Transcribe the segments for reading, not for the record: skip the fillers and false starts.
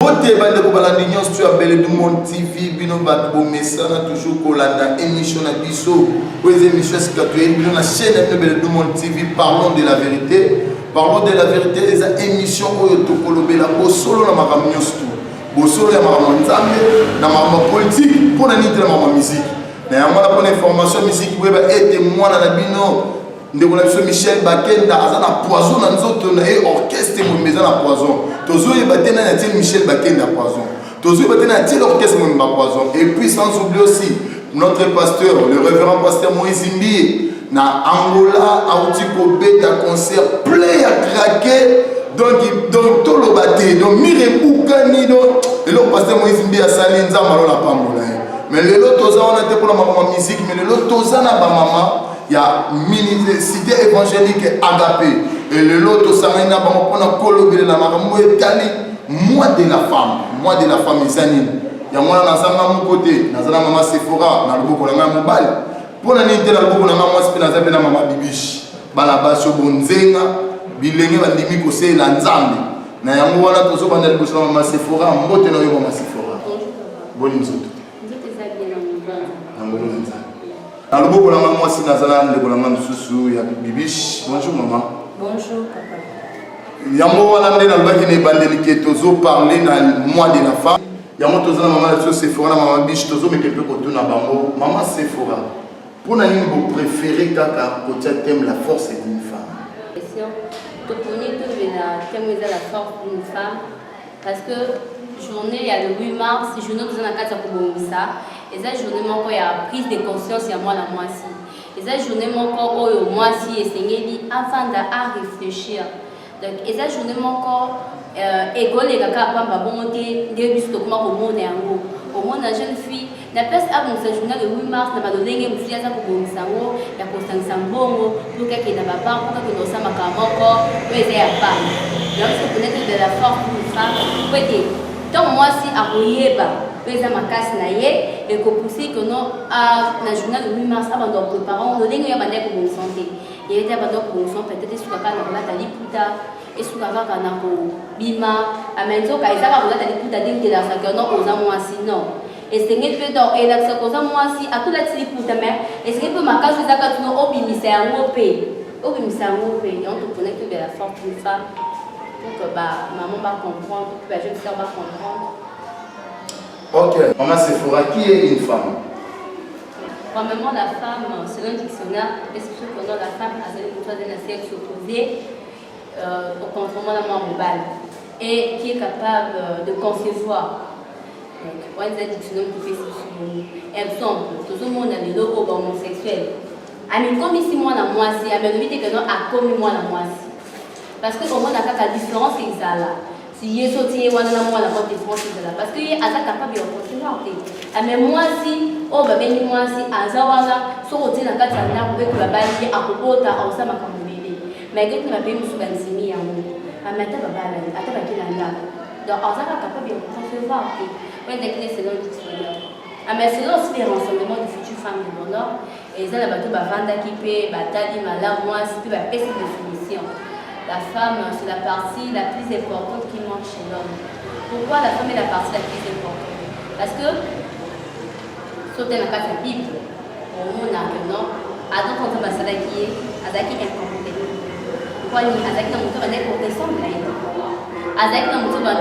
Bote bande ko balandi nyos tu abele du monde TV bino bat bo mesana toujours kolanda émission na biso aux émissions skatoué bino na chaîne na bele du monde TV parlons de la vérité les émissions oyo to kolobela bo solo na makambo nyos tu bo solo ya makambo nzambe na makambo politique pona niti na makambo musique na yango na pona information musique weba ete mwana na bino ndeko na biso Michel Bakenda aza na poison na nzoto na e orchestre mo meza na poison tozo e batena na tiel Michel Bakenda poison tozo e batena na tiel orchestre mo mba poison et puis sans oublier aussi notre pasteur le révérend pasteur Moïse Mbie na Angola auti ko beta concert plein à craquer donc tout le baté donc mire bukani donc le pasteur Moïse Mbie a sali nzamba la pambola mais le lot toza on a été pour la maman musique mais le lot toza na ba maman il y a une cité évangélique agapé et le lot au Sarina on a colobé la maman etali moi de la femme isanine il y a moi dans mon côté dans la maman Sephora dans le boko na mobile pour la nité dans le boko na moi spina na maman bibish balabasho bonzenga bilenge bandimi ko se la nzambe na yango wana tozo banda liboso na maman Sephora mbote na yo maman Sephora boni nzoto dans le beau la moi si nazala le bolanga mususu ya bibish bonjour maman bonjour papa yamo wana ndena lobaki ne bandeli ke tozo parler na mois de la femme yamo tozo na maman so Sephora na maman bibish tozo mais quelque peu na bango maman Sephora pour na nini vous préférez kaka côté thème la force d'une femme question to connait tout la thème de la force d'une femme parce que journée il y a le 8 mars journée tozo na kati ya kobongisa et ça journée mon il y a prise de conscience il y a moi la moisi et ça journée mon corps oh moisi et seigneur avant à réfléchir donc et ça journée mon corps égole les gars pamba bon monter des bus to comment au monde au monde la jeune fille la place à mon journée le 8 mars na ba donner une fille ça pour bon sango ya constance mbongo pour que na papa pour que nous ça makamoko ouais c'est pas donc c'est peut-être de la force d'une femme peut-être donc moi si à royeba pesa makasi na ye et ko pousser que non à la journée de 8 mars avant de préparer on donne ya bande ko bonne santé et était bande ko bonne santé peut-être sur ka na la liputa et sur ka na ko bima amenzo ka isa ka la liputa dingi la sa que non oza moi si non et c'est ngé peut donc et la sa cosa moi si à tout la liputa mais et c'est peu makasi za ka tuno obimisa ya ngope obimisa ngope et on te connaît que de la force d'une femme pour que bah maman va comprendre que la jeune sœur va comprendre. Ok, maman Sephora, qui est une femme? Premièrement, la femme, selon le dictionnaire, explique que la femme a une chose d'un sexe opposé au contrairement à la mobile et qui est capable de concevoir. Donc, on a un dictionnaire qui fait ceci. Exemple, tout le monde a des logos homosexuels. Mais comme ici, moi, la moitié, mais le but est que non, a commis moi la moitié. Parce que au moins, on a la différence, c'est ça là. Si il est sorti, on a la différence, c'est ça. Parce qu'il est capable de concevoir. Mais moi, si, oh, bah, ben, moi, si, à Zawaga, sur le terrain, quand il y a un peu de la balle, à Kokota, à Osama, comme bébé. Mais quand il m'a payé, je suis bensimi, à moi. À maintenant, bah, à ta balle, donc, on est capable de concevoir. On est décliné selon le dictionnaire. Mais selon aussi les renseignements de futures femmes du bonheur, et ça, la bateau, bah, Vanda qui paie, bah, Tali, Mala, moi, si tu vas payer cette définition. La femme, c'est la partie la plus importante qui manque chez l'homme. Pourquoi la femme est la partie la plus importante? Parce que, sauter dans la Bible, au monde, non, Adam, quand on va s'adapter, Adam est incompétent. Pourquoi il y a Adam qui est incompétent? Adam qui est incompétent.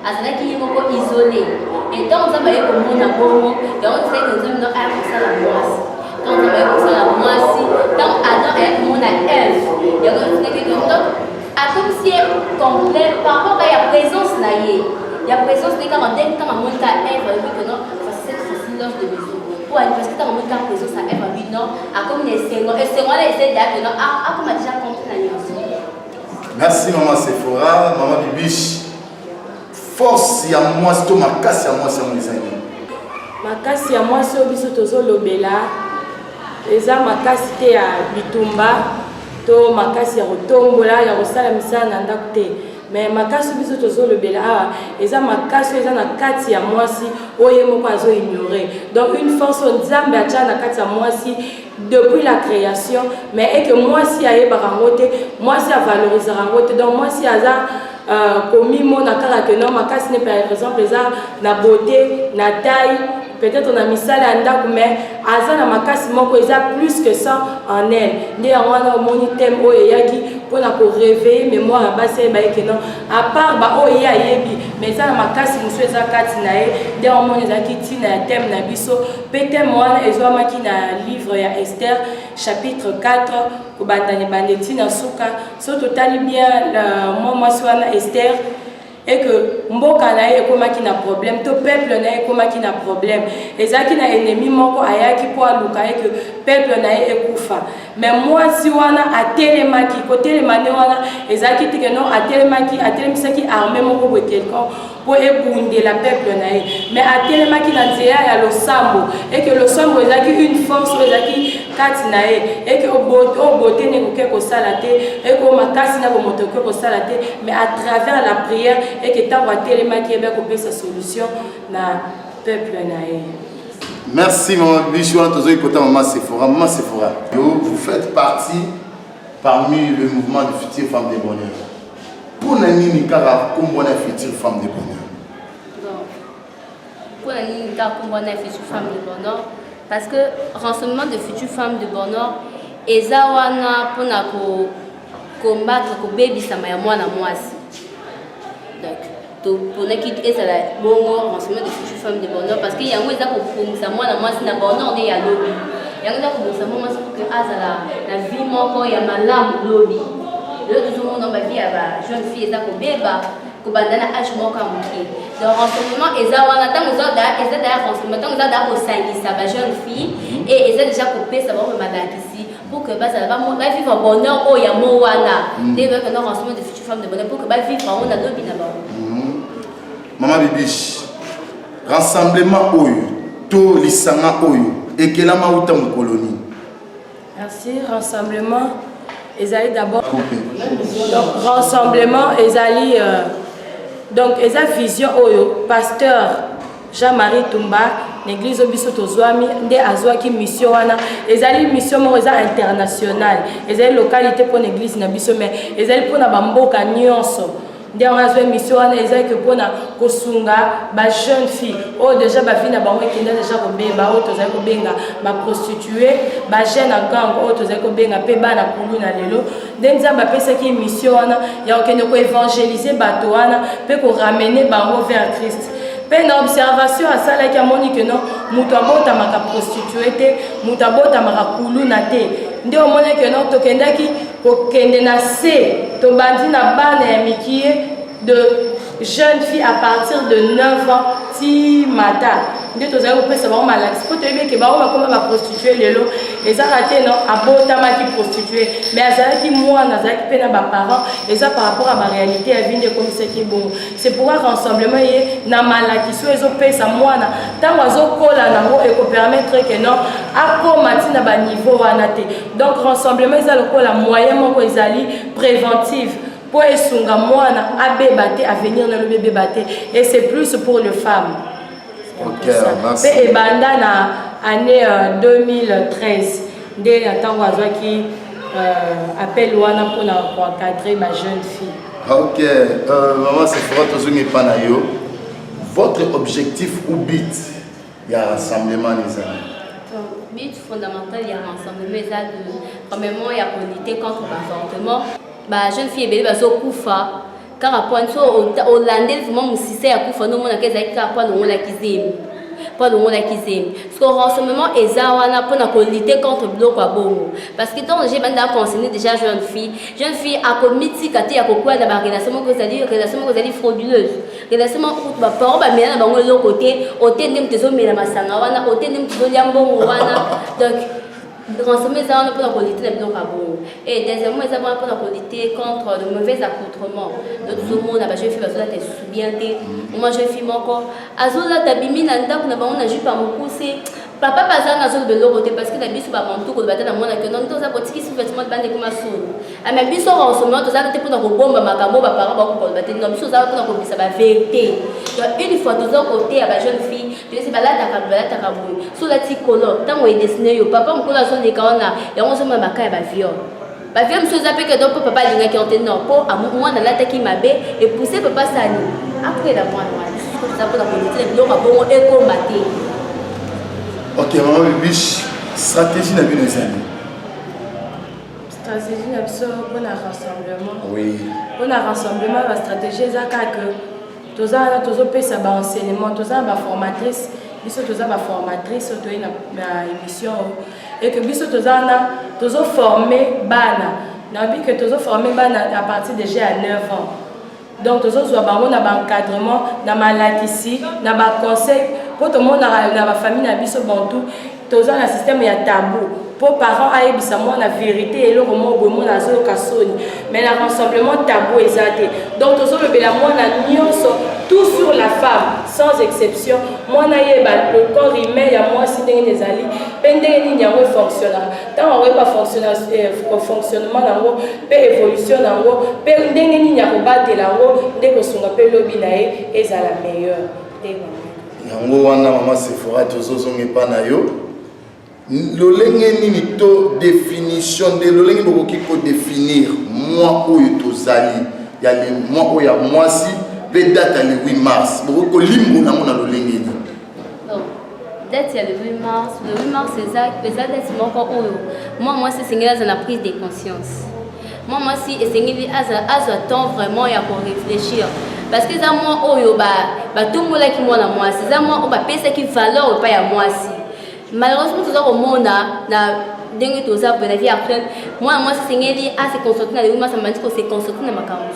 Adam qui est isolé. Et tant que vous avez au monde, et on sait que nous sommes dans la moisse. Quand on va comme ça la moitié, quand Adam est comme on a Ève, il y a quelque chose comme si complet par rapport à la présence là, il y a présence de quand on dit quand on monte à Ève, il dit que non, c'est cette loge de maison. Parce que quand on monte à présence à Ève, lui non, à comme les seigneurs, et c'est moi les aides que non, à comme a déjà compris la nuance. Merci maman Sephora, maman Bibish. Force ya moi, c'est ma casse ya moi, c'est mon design. Ma casse ya moi, c'est au biso tozo lobela. Eza makasi te ya bitumba to makasi ya kotombola ya kosala misala na ndako te mais makasi biso tozolobela awa eza makasi eza na kati ya mwasi oyo moko azoignore donc une force nzambe atia na kati ya mwasi depuis la création mais et que mwasi ayebaka yango te mwasi avalorisaka yango te donc mwasi aza commis mon akala que non makasi ne par exemple ça na beauté na taille peut-être on a mis ça là mais aza na makasi moko eza plus que ça en elle nde wana moni thème oyo yaki pona ko réveiller mémoire ya basi ba que non à part ba oyo ya yebi mais ça na makasi musu eza kati na ye nde moni eza ki na thème na biso pe thème wana ezwama ki na livre ya Esther chapitre 4 ko bandani bandeti na suka so totali bien moi wana Esther et que mboka na ye komaki na problème to peuple na ye komaki na problème ezaki na ennemi moko ayaki po aluka ye que peuple na ye ekufa mais moi si wana atelemaki ko telemane wana ezaki tike non atelemisaki armée moko bo quelqu'un pour ebunde la peuple na ye mais atelemaki na nzela ya losambo et que losambo ezaki une force ezaki kati na ye et que obote ne koke ko sala te et que makasi na bomoto ko sala te mais à travers la prière et que tant va télémaki ebe ko pesa solution na peuple na ye. Merci maman Bichou, maman Sephora. Maman Sephora, vous faites partie parmi le mouvement de futures femmes de bonheur. Pour Nani Nikara, comment on est future femme de bonheur? Pour Nani Nikara, comment on est future femme de bonheur? Parce que renseignement de futures femmes de bonheur, ezawana pour na combattre ko baby sama ya mwana mwasi. Donc pour na ki ezala bongo renseignement de futures femmes de bonheur parce que yango eza ko pomisa mwana mwasi na bonheur de ya lobi. Yango eza ko pomisa mwana mwasi pour que azala na vie moko ya malamu lobi. Le tout le monde dans ma vie a jeune fille eza ko beba ko bandana âge moko amuki. Donc renseignement ezawana tango za d'ailleurs renseignement tango za da ko sangisa ba jeune fille et eza déjà ko pesa ba ko madakisi pour que bazala ba vivre bonheur o ya mo wana. Dès que nous renseignement de futures femmes de bonheur pour que ba vivre on a lobi na ba. Maman Bibiche, rassemblement oyo, to lisanga oyo, et que la maouta mon colonie. Merci, rassemblement. Ezali d'abord. Donc, rassemblement, Ezali. Donc, Eza vision oyo, pasteur Jean-Marie Tumba, l'église Obiso Tozwami, nde azwaki mission wana. Ezali mission mo eza internationale. Ezali localité pour l'église na biso mais ezali pour na bamboka nyonso. Nde on a fait mission wana ezali que pour na kosunga ba jeune fille. Oh déjà ba fille na bango kenda déjà ko beba o tozali ko benga ba prostituée, ba jeune en gang o tozali ko benga pe bana kulu na lelo. Nde nzamba pesa ki mission wana ya okende ko évangéliser bato wana pe ko ramener bango vers Christ. Pe na observation à ça là qui a moni que non mutu abota maka prostituée te, mutu abota maka kulu na te. Nde o moni que non tokendaki ko kende na se to bandi na bana ya mikie de jeune fille à partir de 9 ans ti mata. Nde tozali ko pesa bango malaxi po toyebi ke bango bakoma ba prostituée lelo eza raté non abota maki prostituée mais azalaki mwana azalaki pe na ba parents eza par rapport à ba réalité ya vie nde comme ça qui bon c'est pourquoi rassemblement ye na malakiso ezo pesa mwana tango azokola nango eko permettre que non akoma ti na ba niveau wana te donc rassemblement eza lokola moyen moko ezali préventive pour esunga mwana abeba te avenir na lo beba te et c'est plus pour les femmes. Ok, merci. Et banda na année 2013 dès temps qui appelle wana pour encadrer ma jeune fille. Ok, maman Sephora tozongi pana yo. Votre objectif ou but il y a rassemblement les amis. Le but fondamental il y a rassemblement de premièrement il y a pour lutter contre l'avortement. Ba jeune fille bébé bazo kufa car à point so hollandais vraiment musicien ya kufa no mona keza ka pa no la kizemi pas le monde qui s'aime parce que rassemblement ezawana pour na lutter contre bloc à bongo parce que tant j'ai banda conseiller déjà jeune fille a commis kati ya kokwa na ba relation que ça dit frauduleuse relation où ba parents ba mena bango le côté otende mtezo mena masanga wana otende mtezo liambongo wana donc renseignements ça on pour lutter les blocs à bongo et deuxièmement ça pour lutter contre le mauvais accoutrement de tout le monde a ba jeune fille bazola te soubienté moi jeune fille moko azola tabimi na ndako na bango na jupe à mokuse papa bazanga zo de l'autre parce que la biso ba monto ko batana mona que non toza potiki sous vêtement de bande comme solo a même biso renseignement toza te pour na ko bomba makambo ba parents ba ko batana non biso za pour na ko bisa ba vérité donc une fois toza côté à ba jeune fille tu sais ba la ta boy sur la ti color tant on est destiné yo papa mkola zo le kaona ya on zo ma makaya ba viol Bah viens monsieur zappé que donc papa linga qui ont non pour à moi dans la tête qui m'a bé et pousser papa sani. Après la moi ça pour la politique donc bon et combattre. OK, maman Bibiche, stratégie na bino ezali. Stratégie na biso pour un rassemblement. Oui. Pour un rassemblement la stratégie ezaka que tozana tozopesa ba enseignement, tozana ba formatrice, biso tozana ba formatrice to na émission et que biso tozana tozo former bana. Na bi que tozo former bana à partir déjà à 9 ans. Donc tozo zo bango na ba encadrement, na malatisi, na ba conseil pour tout le monde na ba famille na biso bantu, tozana système ya tabou. Pour parents aïbisa moi la vérité et le roman bon na zo kasoni mais la rassemblement tabou exacté donc tous le bela moi na nyonso tout sur la femme sans exception moi na yeba le corps humain ya moi si ndenge ezali pendenge ni nyango fonctionner tant on pas fonctionnement nango pe évolution nango pe ndenge ni nyako batela ngo ndeko sunga pe lobi na ye ezala meilleur yango wana mama Sephora tozozonge pa na yo lolenge nini to définition de lolenge bokoki ko définir moi oyo tozali ya le moi oyo ya mwasi pe date le 8 mars boko limbo nango na lolenge ni donc date ya le 8 mars c'est ça date moko oyo moi c'est singela za la prise de conscience moi si esengeli aza temps vraiment ya pour réfléchir parce que ça moi oyo ba tumbola ki moi na mwasi ça moi ba pesa ki valeur pas ya mwasi. Malheureusement, tout ça au monde na dingue tout ça pour la vie actuelle. Moi c'est singeli à se concentrer dans les humains, ça m'a dit que c'est concentrer dans ma carrière.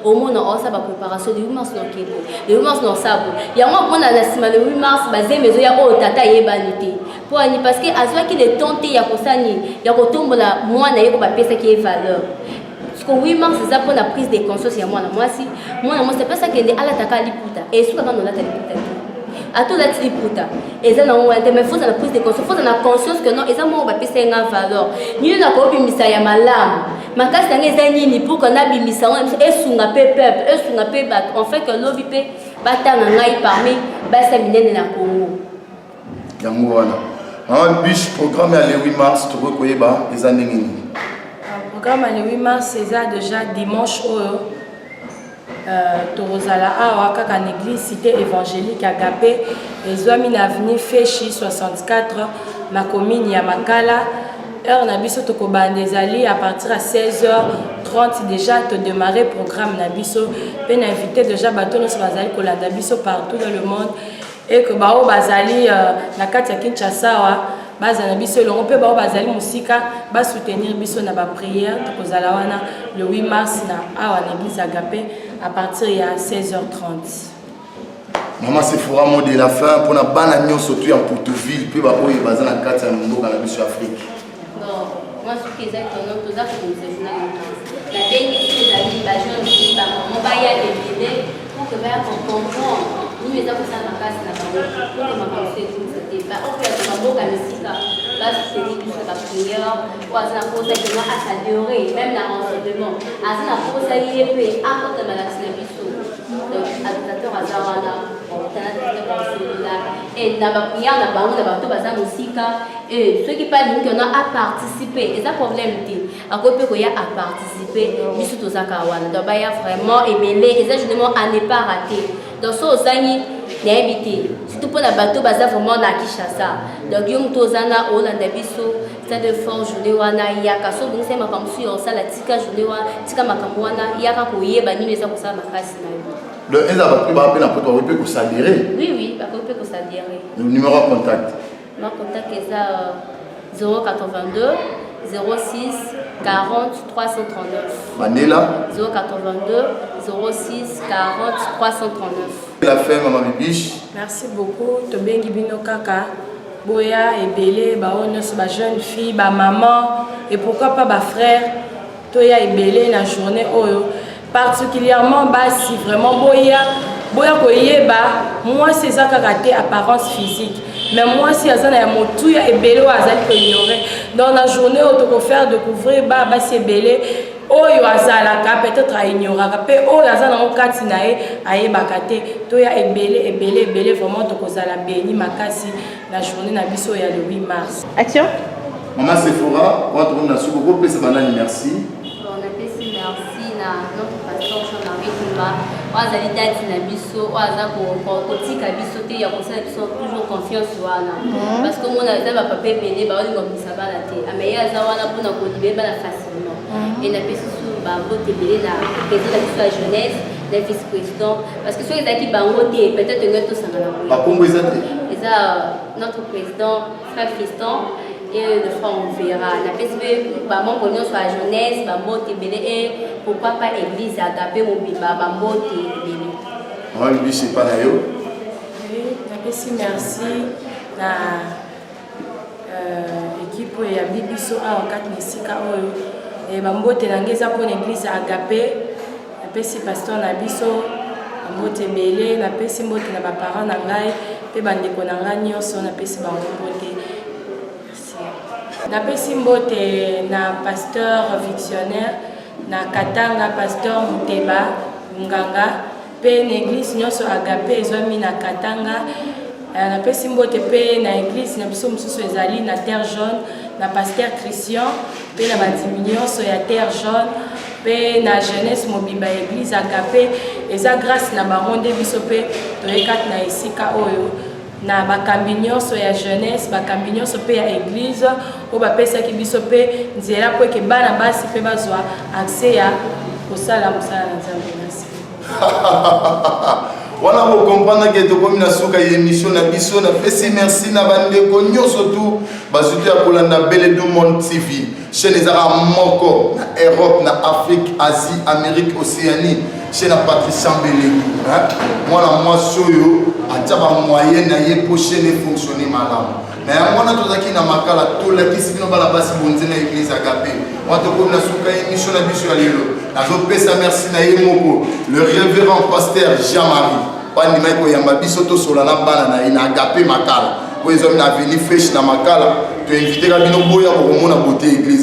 Au monde on ça va préparation les humains sont kebo. Les humains sont sabo. Il y a moi on a la semaine le 8 mars basé mais il y a oh tata yebanité. Pour ani parce que azwa qui est tenté ya kosani ya kotombola moi na yeko ba pesa qui est valeur. Parce que 8 mars c'est ça pour la prise de conscience ya moi si moi c'est pas ça qui est à la taka liputa et sous quand on a ta liputa. À tout la triputa et ça non mais faut la prise de conscience faut la conscience que non et ça moi on va passer une valeur ni na ko bimisa ya malamu makasi nge za nini pour qu'on a bimisa on et sunga peuple et sunga pe bat en fait que lobi pe batanga ngai parmi basa minene na Congo yango wana un biche programme ya le 8 mars to ko yeba ezande nini programme ya le 8 mars c'est déjà dimanche Torozala awa kaka en église cité évangélique Agapé ezwami na avenue Féchi 64 ma commune ya Makala heure na biso to kobanda ezali à partir à 16h30 déjà to démarrer programme na biso pe na invité déjà bato nyonso bazali kolanda biso partout dans le monde et que bao bazali na kati ya Kinshasa baza na biso longo pe bao bazali musika ba soutenir biso na ba prière to kozala wana le 8 mars na awa na église Agapé à partir de 16h30. Maman Sephora mot de la fin pour na bana nyonso tu en Portoville puis ba oyo baza na kati ya mboka na biso Afrique. Non, moi ce qui est exactement tout ça c'est une journée. La dernière c'est la vie ba jeune fille ba maman ba ya bébé pour que ba comprendre nous les avons ça na place na bango pour que maman se tout c'était ba on fait la mboka misika là c'est dit que la prière ou azana pour ça que moi à s'adorer même dans l'enseignement azana pour ça il est peu à côté de la biso donc adaptateur azawana et na ba prière na bango na bato baza musika et ceux qui parlent que on a à participer et ça problème dit à côté ko ya à participer biso to zaka wana donc ba ya vraiment ébélé et ça justement à ne pas rater donc so zangi na habité surtout pour la bateau baza vraiment na Kinshasa donc yom tozana olanda biso ça de fort journée wana yaka so bungse makambo sur ça la tika journée wana tika makambo wana yaka ko yeba nini eza ko sa makasi na yo le eza ba appel na poto ba peut s'adhérer oui ba peut s'adhérer le numéro de contact ma contact est à 082 06 40 339 Manela 082 06 40 339 la fin maman Bibiche merci beaucoup tobengi bino kaka boya ebele ba onos ba jeune fille ba maman et pourquoi pas ba frère toya ebele na journée oyo particulièrement basi vraiment boya koyeba moi c'est ça kaka apparence physique mais moi si azana ya motuya ebele wa azali ko ignorer dans la journée où to faire découvrir basi ebele oyo azalaka peut-être a ignoraka pe oyo azana okati na ye ayebaka te toya ebele vraiment to kozala béni makasi la journée na biso ya le 8 mars action Maman Sephora, on va trouver dans Soukoko, puis c'est banane, merci. On a fait merci à notre pasteur Jean-Marie Koumba. On a dit d'être Nabiso, on a dit Kabiso, il y a toujours confiance. Parce que mon a papa béné, on a dit ça va la tête. Mais il y a Zawana pour nous libérer facilement. Et on a fait sous Bango Tébélé, la président de la jeunesse, le vice-président. Parce que ceux qui Bango Té, peut-être que nous tous en avons. Par contre, vous êtes notre président, frère Fiston. Et de fois on verra. La PSB, maman connaît sur la jeunesse, Bambo Tébélé et pourquoi pas église Agapé Mobiba, Bambo Tébélé. Oui, lui, c'est pas d'ailleurs. Oui, merci à l'équipe de Bibiso en 4 Messika. Et Bambo Télangé, pour l'église Agapé, la pasteur Nabiso, Bambo Tébélé, la PSB, na parents Nangai, et Bandeko Nangani, on a PSB Bambo Tébélé. Na pesi mbote na pasteur victionnaire na Katanga pasteur Muteba Nganga pe na église nyonso Agapé ezwami na Katanga na pesi mbote pe na église na biso mosusu ezali na Terre Jaune na pasteur Christian pe na bandimi nyonso ya Terre Jaune pe na jeunesse mobimba église Agapé eza grâce na bango nde biso pe toyekati na esika oyo na bakambi nyonso ya jeunesse bakambi nyonso pe ya église oyo bapesaki biso pe nzela po eke bana basi mpe bazwa accès ya kosala mosala na nzambe. Merci. Wana vous comprenez que tokomi na suka émission na biso na pesi merci na bandeko nyonso tu bazuti ya kolanda Belle du Monde TV chaîne ezaka moko na Europe na Afrique Asie Amérique Océanie chaîne Patricia Mbeleki mwana mwasi oyo atia ba moyen na ye po chaîne fonctionner malamu mais mwana tozaki na makala tolakisi bino bala basi bonze na église Agapé wana tokomi na suka émission na biso ya lelo nazopesa merci na ye moko le révérend pasteur Jean-Marie Pandi Maiko Yamba biso to solana bana na ina Agapé makala. Kwa hizo mna vini fresh na makala. Tu invite kabino boya kwa kumona beauté église.